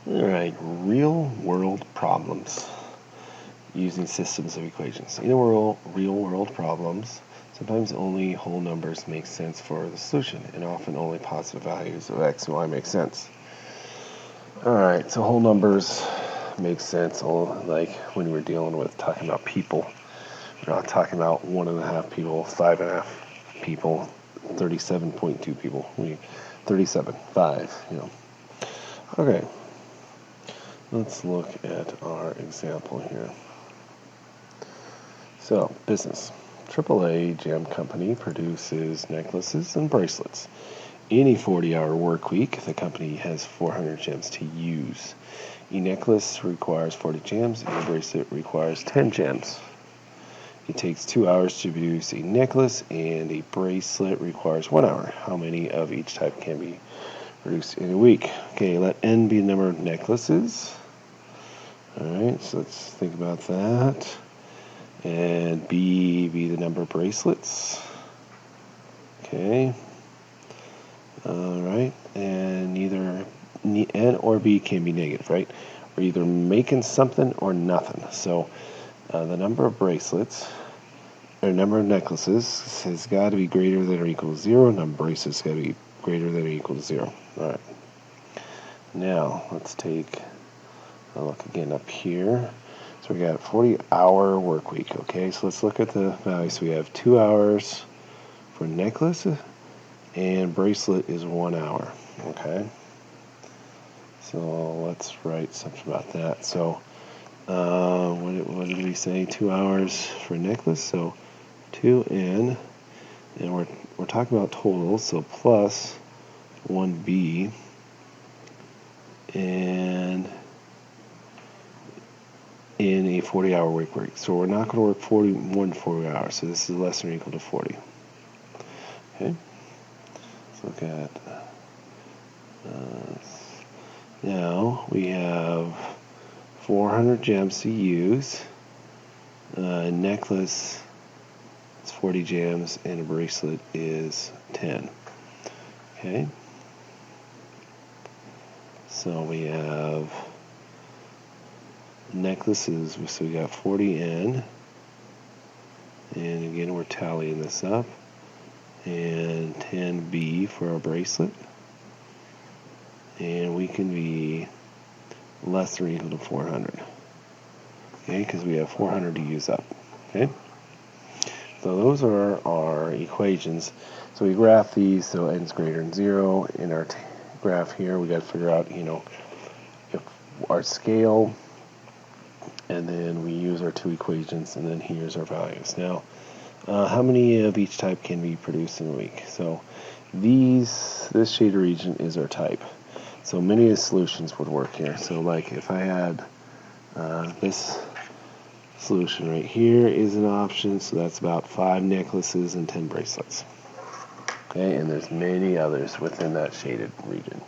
Alright, real world problems using systems of equations. In real world problems, sometimes only whole numbers make sense for the solution, and often only positive values of x and y make sense. Alright, so whole numbers make sense like when we're talking about people. We're not talking about 1.5 people, 5.5 people, 37.2 people. 37, 5, Okay. Let's look at our example here. So, business. AAA Gem Company produces necklaces and bracelets. In a 40-hour work week, the company has 400 gems to use. A necklace requires 40 gems, and a bracelet requires 10 gems. It takes 2 hours to produce a necklace, and a bracelet requires 1 hour. How many of each type can be produced in a week? Okay, let n be the number of necklaces. Alright, so let's think about that. And B be the number of bracelets. Okay. Alright, and neither N or B can be negative, right? We're either making something or nothing. So the number of bracelets, or number of necklaces, has got to be greater than or equal to 0. Number of bracelets has got to be greater than or equal to 0. Alright. Now, let's take a look again up here. So we got 40-hour work week. Okay, so let's look at the values. So we have 2 hours for necklace, and bracelet is 1 hour. Okay, so let's write something about that. So what did we say? 2 hours for necklace. So 2n, and we're talking about totals. So plus 1b, and in a 40-hour work week. So we're not going to work more than 40 hours. So this is less than or equal to 40. Okay. Let's look at now we have 400 gems to use. A necklace is 40 gems, and a bracelet is 10. Okay. So we have necklaces, so we got 40n, and again we're tallying this up, and 10b for our bracelet, and we can be less than or equal to 400, okay, because we have 400 to use up. Okay, so those are our equations. So we graph these so n is greater than 0. In our graph here, we got to figure out, if our scale, and then we use our two equations, and then here's our values. Now, how many of each type can be produced in a week? So this shaded region is our type. So many of the solutions would work here. So like if I had this solution right here is an option, so that's about 5 necklaces and 10 bracelets. Okay, and there's many others within that shaded region.